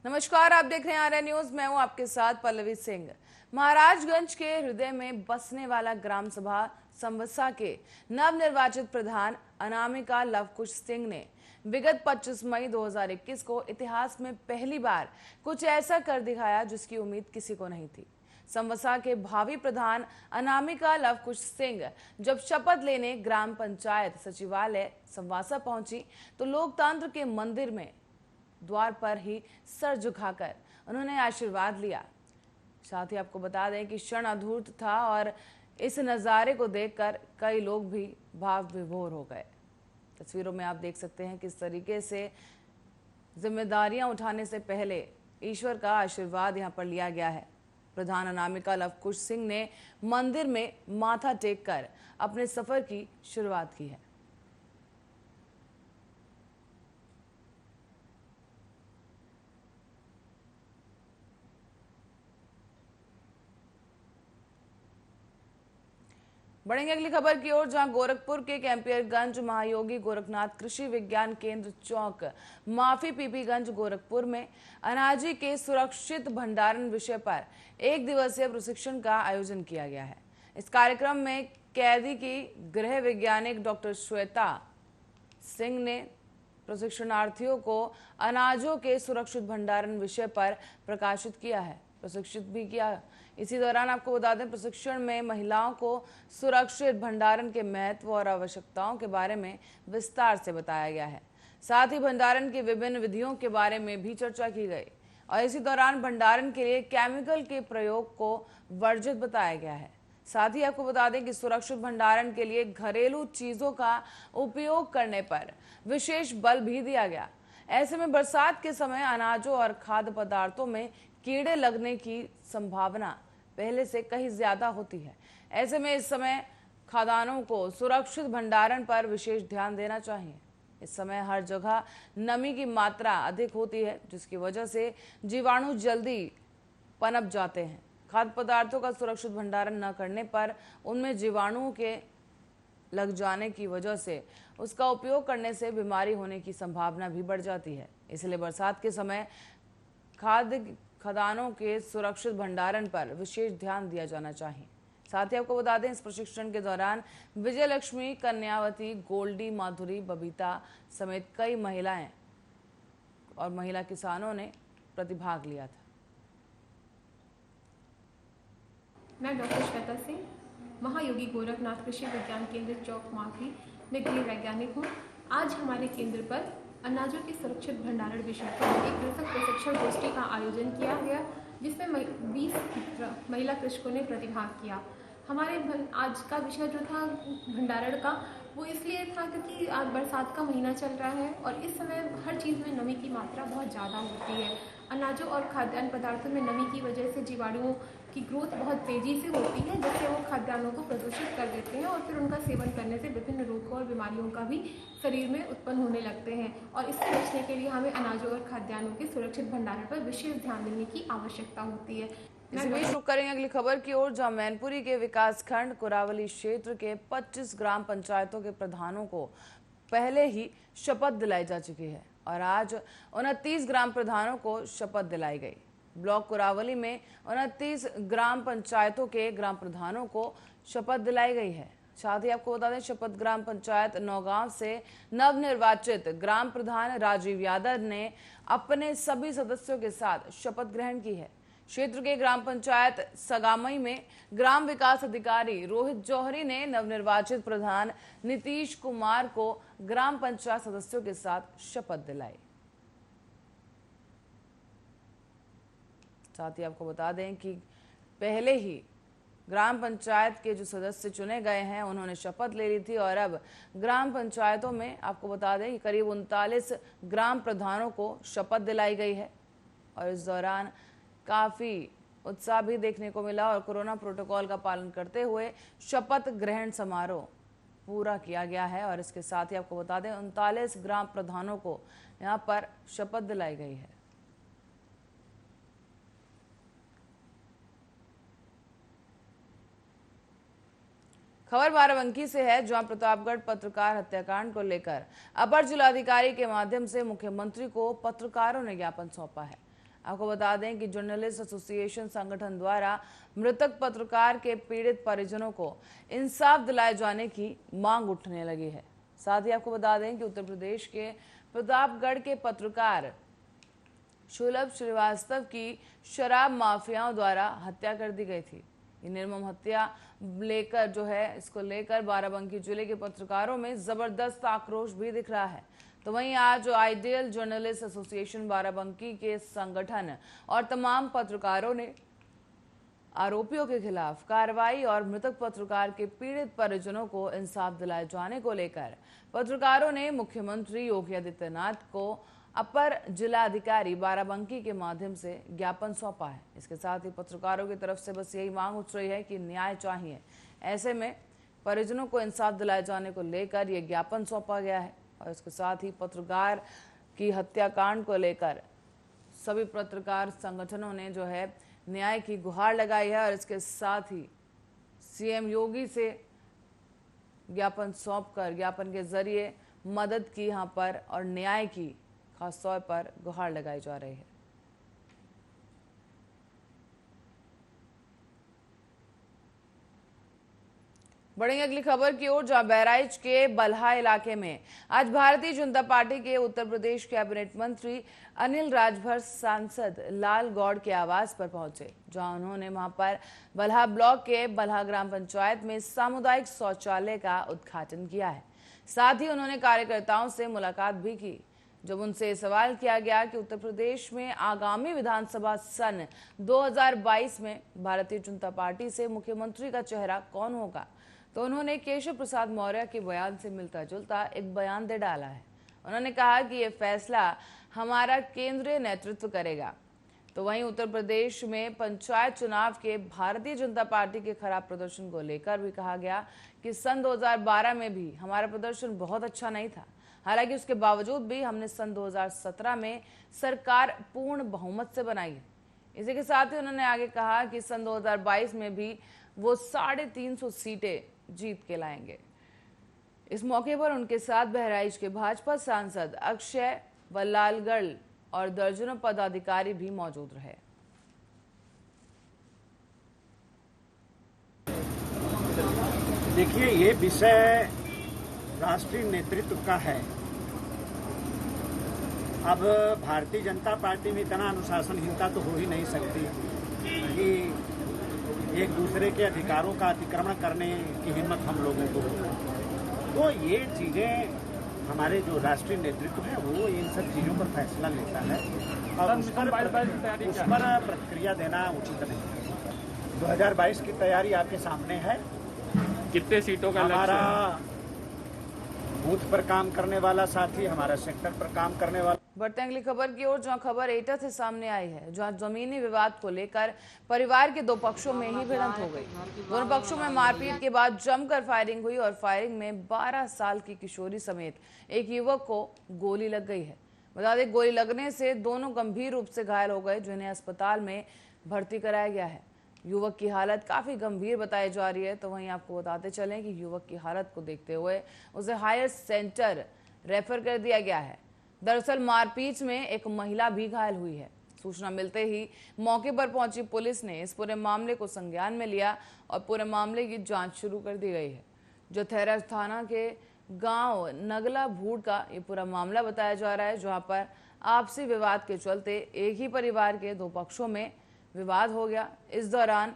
नमस्कार, आप देख रहे हैं आर्या न्यूज। मैं हूं आपके साथ पल्लवी सिंह। महाराजगंज के हृदय में बसने वाला ग्राम सभा संवत्सा के नवनिर्वाचित प्रधान अनामिका लवकुश सिंह ने विगत 25 मई 2021 को इतिहास में पहली बार कुछ ऐसा कर दिखाया जिसकी उम्मीद किसी को नहीं थी। संवत्सा के भावी प्रधान अनामिका लवकुश सिंह जब शपथ लेने ग्राम पंचायत सचिवालय संवासा पहुंची तो लोकतंत्र के मंदिर में द्वार पर ही सर झुकाकर उन्होंने आशीर्वाद लिया। साथ ही आपको बता दें कि क्षण अधूर्त था और इस नज़ारे को देखकर कई लोग भी भाव विभोर हो गए। तस्वीरों में आप देख सकते हैं किस तरीके से जिम्मेदारियां उठाने से पहले ईश्वर का आशीर्वाद यहां पर लिया गया है। प्रधान अनामिका लवकुश सिंह ने मंदिर में माथा टेक कर अपने सफर की शुरुआत की है। बढ़ेंगे अगली खबर की ओर, जहां गोरखपुर के कैंपियरगंज महायोगी गोरखनाथ कृषि विज्ञान केंद्र चौक माफी पीपीगंज गोरखपुर में अनाजी के सुरक्षित भंडारण विषय पर एक दिवसीय प्रशिक्षण का आयोजन किया गया है। इस कार्यक्रम में कैदी की गृह वैज्ञानिक डॉक्टर श्वेता सिंह ने प्रशिक्षणार्थियों को अनाजों के सुरक्षित भंडारण विषय पर प्रकाशित किया है, प्रशिक्षित भी किया। इसी दौरान आपको बता दें, प्रशिक्षण में महिलाओं को सुरक्षित भंडारण के महत्व और आवश्यकताओं के बारे में विस्तार से बताया गया है। साथ ही भंडारण की विभिन्न विधियों के बारे में भी चर्चा की गई और इसी दौरान भंडारण के लिए केमिकल के प्रयोग को वर्जित बताया गया है। साथ ही आपको बता दें कि सुरक्षित भंडारण के लिए घरेलू चीजों का उपयोग करने पर विशेष बल भी दिया गया। ऐसे में बरसात के समय अनाजों और खाद्य पदार्थों में कीड़े लगने की संभावना पहले से कहीं ज्यादा होती है। ऐसे में इस समय खाद्यान्नों को सुरक्षित भंडारण पर विशेष ध्यान देना चाहिए। इस समय हर जगह नमी की मात्रा अधिक होती है, जिसकी वजह से जीवाणु जल्दी पनप जाते हैं। खाद्य पदार्थों का सुरक्षित भंडारण न करने पर उनमें जीवाणुओं के लग जाने की वजह से उसका उपयोग करने से बीमारी होने की संभावना भी बढ़ जाती है। इसलिए बरसात के समय खदानों के सुरक्षित भंडारण पर विशेष ध्यान दिया जाना चाहिए। साथ ही आपको बता दें, इस प्रशिक्षण के दौरान विजय लक्ष्मी, कन्यावती, गोल्डी, माधुरी, बबीता समेत कई महिलाएं और महिला किसानों ने प्रतिभाग लिया था। मैं डॉक्टर श्वेता सिंह, महायोगी गोरखनाथ कृषि विज्ञान केंद्र चौक माफी में गृह वैज्ञानिक हूँ। आज हमारे केंद्र पर अनाजों के सुरक्षित भंडारण विषय पर एक कृषक प्रशिक्षण गोष्ठी का आयोजन किया गया, जिसमें 20 महिला कृषकों ने प्रतिभाग किया। हमारे आज का विषय जो था भंडारण का, वो इसलिए था क्योंकि आज बरसात का महीना चल रहा है और इस समय हर चीज़ में नमी की मात्रा बहुत ज़्यादा होती है। अनाजों और खाद्यान्न पदार्थों में नमी की वजह से जीवाणुओं की ग्रोथ बहुत तेज़ी से होती है, जिससे वो खाद्यान्नों को प्रदूषित कर देते हैं और फिर उनका सेवन करने से विभिन्न रोगों और बीमारियों का भी शरीर में उत्पन्न होने लगते हैं। और इससे बचने के लिए हमें अनाजों और खाद्यान्नों के सुरक्षित भंडारण पर विशेष ध्यान देने की आवश्यकता होती है। इसी बीच रुक करेंगे अगली खबर की ओर, जहां मैनपुरी के विकासखंड कुरावली क्षेत्र के 25 ग्राम पंचायतों के प्रधानों को पहले ही शपथ दिलाई जा चुकी है और आज 29 ग्राम प्रधानों को शपथ दिलाई गई। ब्लॉक कुरावली में 29 ग्राम पंचायतों के ग्राम प्रधानों को शपथ दिलाई गई है। साथ ही आपको बता दें, शपथ ग्राम पंचायत नौगांव से नवनिर्वाचित ग्राम प्रधान राजीव यादव ने अपने सभी सदस्यों के साथ शपथ ग्रहण की है। क्षेत्र के ग्राम पंचायत सगामई में ग्राम विकास अधिकारी रोहित जौहरी ने नवनिर्वाचित प्रधान नीतीश कुमार को ग्राम पंचायत सदस्यों के साथ शपथ दिलाई। साथ ही आपको बता दें कि पहले ही ग्राम पंचायत के जो सदस्य चुने गए हैं, उन्होंने शपथ ले ली थी और अब ग्राम पंचायतों में आपको बता दें कि करीब 39 ग्राम प्रधानों को शपथ दिलाई गई है और इस दौरान काफी उत्साह भी देखने को मिला और कोरोना प्रोटोकॉल का पालन करते हुए शपथ ग्रहण समारोह पूरा किया गया है। और इसके साथ ही आपको बता दें, 39 ग्राम प्रधानों को यहां पर शपथ दिलाई गई है। खबर बाराबंकी से है, जहां प्रतापगढ़ पत्रकार हत्याकांड को लेकर अपर जिलाधिकारी के माध्यम से मुख्यमंत्री को पत्रकारों ने ज्ञापन सौंपा है। आपको बता दें कि जर्नलिस्ट एसोसिएशन संगठन द्वारा मृतक पत्रकार के पीड़ित परिजनों को इंसाफ दिलाए जाने की मांग उठने लगी है। साथ ही आपको बता दें कि उत्तर प्रदेश के प्रतापगढ़ के पत्रकार सुलभ श्रीवास्तव की शराब माफियाओं द्वारा हत्या कर दी गई थी। ये निर्मम हत्या इसको लेकर बाराबंकी जिले के पत्रकारों में जबरदस्त आक्रोश भी दिख रहा है। तो वहीं आज आइडियल जर्नलिस्ट एसोसिएशन बाराबंकी के संगठन और तमाम पत्रकारों ने आरोपियों के खिलाफ कार्रवाई और मृतक पत्रकार के पीड़ित परिजनों को इंसाफ दिलाए जाने को लेकर पत्रकारों ने मुख्यमंत्री योगी आदित्यनाथ को अपर जिलाधिकारी बाराबंकी के माध्यम से ज्ञापन सौंपा है। इसके साथ ही पत्रकारों की तरफ से बस यही मांग उठ रही है कि न्याय चाहिए। ऐसे में परिजनों को इंसाफ दिलाए जाने को लेकर यह ज्ञापन सौंपा गया है। और इसके साथ ही पत्रकार की हत्याकांड को लेकर सभी पत्रकार संगठनों ने न्याय की गुहार लगाई है और इसके साथ ही सीएम योगी से ज्ञापन सौंपकर ज्ञापन के जरिए मदद की यहाँ पर और न्याय की खास तौर पर गुहार लगाई जा रही है। बढ़ेंगे अगली खबर की ओर, जहां बहराइच के बल्हा इलाके में आज भारतीय जनता पार्टी के उत्तर प्रदेश कैबिनेट मंत्री अनिल राजभर सांसद लाल गौड़ के आवास पर पहुंचे, जहां उन्होंने वहां पर बल्हा ब्लॉक के बल्हा ग्राम पंचायत में सामुदायिक शौचालय का उद्घाटन किया है। साथ ही उन्होंने कार्यकर्ताओं से मुलाकात भी की, जब उनसे सवाल किया गया कि उत्तर प्रदेश में आगामी विधानसभा सन 2022 में भारतीय जनता पार्टी से मुख्यमंत्री का चेहरा कौन होगा, तो उन्होंने केशव प्रसाद मौर्य के बयान से मिलता जुलता एक बयान दे डाला है। उन्होंने कहा कि यह फैसला हमारा केंद्रीय नेतृत्व करेगा। तो वहीं उत्तर प्रदेश में पंचायत चुनाव के भारतीय जनता पार्टी के खराब प्रदर्शन को लेकर भी कहा गया कि सन 2012 में भी हमारा प्रदर्शन बहुत अच्छा नहीं था। हालांकि उसके बावजूद भी हमने सन 2017 में सरकार पूर्ण बहुमत से बनाई है। इसी के साथ ही उन्होंने आगे कहा कि सन 2022 में भी वो 350 सीटें जीत के लाएंगे। इस मौके पर उनके साथ बहराइच के भाजपा सांसद अक्षय वल्लालगढ़ और दर्जनों पदाधिकारी भी मौजूद रहे। देखिए, ये विषय राष्ट्रीय नेतृत्व का है। अब भारतीय जनता पार्टी में इतना अनुशासनहीनता तो हो ही नहीं सकती कि एक दूसरे के अधिकारों का अतिक्रमण करने की हिम्मत हम लोगों को हो। तो ये चीजें हमारे जो राष्ट्रीय नेतृत्व है वो इन सब चीजों पर फैसला लेता है और उस पर प्रतिक्रिया देना उचित नहीं। 2022 की तैयारी आपके सामने है। कितने सीटों का हमारा बूथ पर काम करने वाला साथी, हमारा सेक्टर पर काम करने वाला। बढ़ते अगली खबर की ओर, जहां खबर एटा से सामने आई है, जहां जमीनी विवाद को लेकर परिवार के दो पक्षों में ही भिड़ंत हो गई। दोनों पक्षों में मारपीट के बाद जमकर फायरिंग हुई और फायरिंग में 12 साल की किशोरी समेत एक युवक को गोली लग गई है। बता दें, गोली लगने से दोनों गंभीर रूप से घायल हो गए, जिन्हें अस्पताल में भर्ती कराया गया है। युवक की हालत काफी गंभीर बताई जा रही है। तो वहीं आपको बताते चलें कि युवक की हालत को देखते हुए उसे हायर सेंटर रेफर कर दिया गया है। दरअसल मारपीट में एक महिला भी घायल हुई है। सूचना मिलते ही मौके पर पहुंची पुलिस ने इस पूरे मामले को संज्ञान में लिया और पूरे मामले की जांच शुरू कर दी गई है। जो थेरा थाना के गांव नगला भूड़ का ये पूरा मामला बताया जा रहा है, जहां पर आपसी विवाद के चलते एक ही परिवार के दो पक्षों में विवाद हो गया। इस दौरान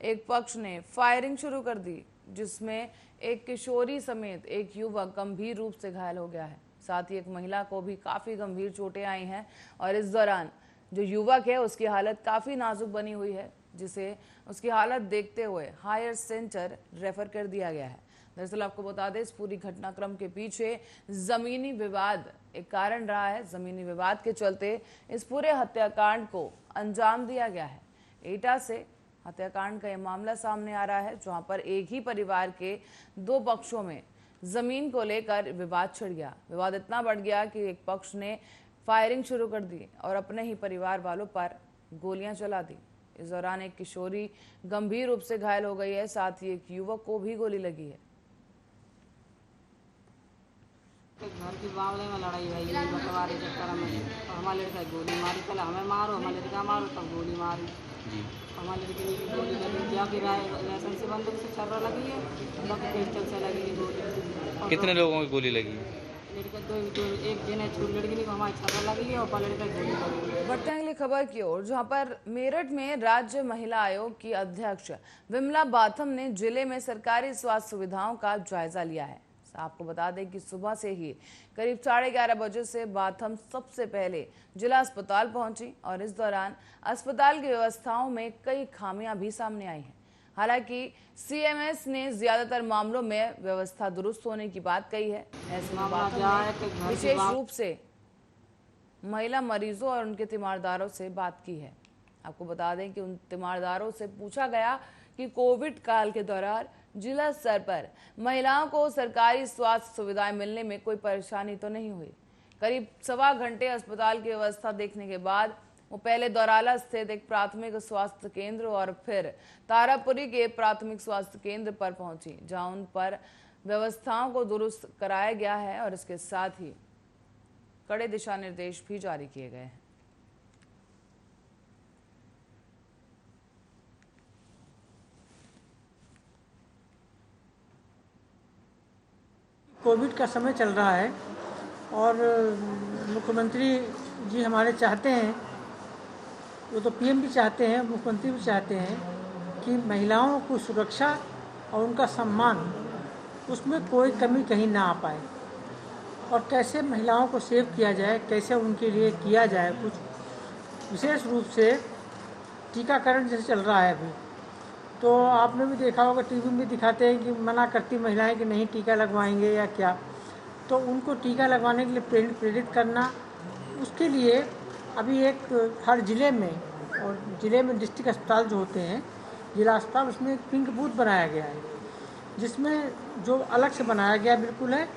एक पक्ष ने फायरिंग शुरू कर दी, जिसमें एक किशोरी समेत एक युवक गंभीर रूप से घायल हो गया है। साथ ही एक महिला को भी काफी गंभीर चोटें आई हैं और इस दौरान जो युवक है उसकी हालत काफी नाजुक बनी हुई है, जिसे उसकी हालत देखते हुए हायर सेंटर रेफर कर दिया गया है। दरअसल आपको बता दें, इस पूरी घटनाक्रम के पीछे जमीनी विवाद एक कारण रहा है। जमीनी विवाद के चलते इस पूरे हत्याकांड को अंजाम दिया गया है। एटा से हत्याकांड का यह मामला सामने आ रहा है, जहां पर एक ही परिवार के दो पक्षों में जमीन को लेकर विवाद छिड़ गया। विवाद इतना बढ़ गया कि एक पक्ष ने फायरिंग शुरू कर दी और अपने ही परिवार वालों पर गोलियां चला दी। इस दौरान एक किशोरी गंभीर रूप से घायल हो गई है, साथ ही एक युवक को भी गोली लगी है। घर की बावले में लड़ाई भाई है बंटवारे चक्कर में। तो हमारे लड़का गोली मारी, पहले हमें मारो, हमारे लड़का मारो, तब गोली मारी। हमारे लड़के की गोली लगी, या फिर लाइसेंस से बंदूक से छर्रा लगी है, मतलब पिस्टल से लगी है गोली। कितने लोगों की गोली लगी है? लड़का दो एक जने छोटी लड़की नहीं, हमारी छर्रा लगी है और पर लड़का गोली लगी है। बढ़ते हैं अगली खबर की ओर, जहां पर मेरठ में राज्य महिला आयोग की अध्यक्ष विमला बाथम ने जिले में सरकारी स्वास्थ्य सुविधाओं का जायजा लिया है। आपको बता दें कि सुबह से ही करीब 11:30 बजे से बाथम सबसे पहले जिला अस्पताल पहुंची और इस दौरान अस्पताल की व्यवस्थाओं में कई खामियां भी सामने आई हैं। हालांकि सीएमएस ने ज्यादातर मामलों में व्यवस्था दुरुस्त होने की बात कही है। ऐसे में बाथम ने विशेष रूप से महिला मरीजों और उनके तीमारदारों से बात की है। आपको बता दें कि उन तीमारदारों से पूछा गया कि कोविड काल के दौरान जिला स्तर पर महिलाओं को सरकारी स्वास्थ्य सुविधाएं मिलने में कोई परेशानी तो नहीं हुई। करीब सवा घंटे अस्पताल की व्यवस्था देखने के बाद वो पहले दौराला स्थित एक प्राथमिक स्वास्थ्य केंद्र और फिर तारापुरी के प्राथमिक स्वास्थ्य केंद्र पर पहुंची, जहां उन पर व्यवस्थाओं को दुरुस्त कराया गया है और इसके साथ ही कड़े दिशा निर्देश भी जारी किए गए हैं। कोविड का समय चल रहा है और मुख्यमंत्री जी हमारे चाहते हैं, वो तो पीएम भी चाहते हैं, मुख्यमंत्री भी चाहते हैं कि महिलाओं को सुरक्षा और उनका सम्मान, उसमें कोई कमी कहीं ना आ पाए और कैसे महिलाओं को सेव किया जाए, कैसे उनके लिए किया जाए कुछ। विशेष रूप से टीकाकरण जैसे चल रहा है अभी, तो आपने भी देखा होगा टीवी में दिखाते हैं कि मना करती महिलाएं कि नहीं टीका लगवाएंगे या क्या, तो उनको टीका लगवाने के लिए प्रेरित करना। उसके लिए अभी एक हर ज़िले में, और ज़िले में डिस्ट्रिक्ट अस्पताल जो होते हैं, जिला अस्पताल, उसमें एक पिंक बूथ बनाया गया है, जिसमें जो अलग से बनाया गया बिल्कुल है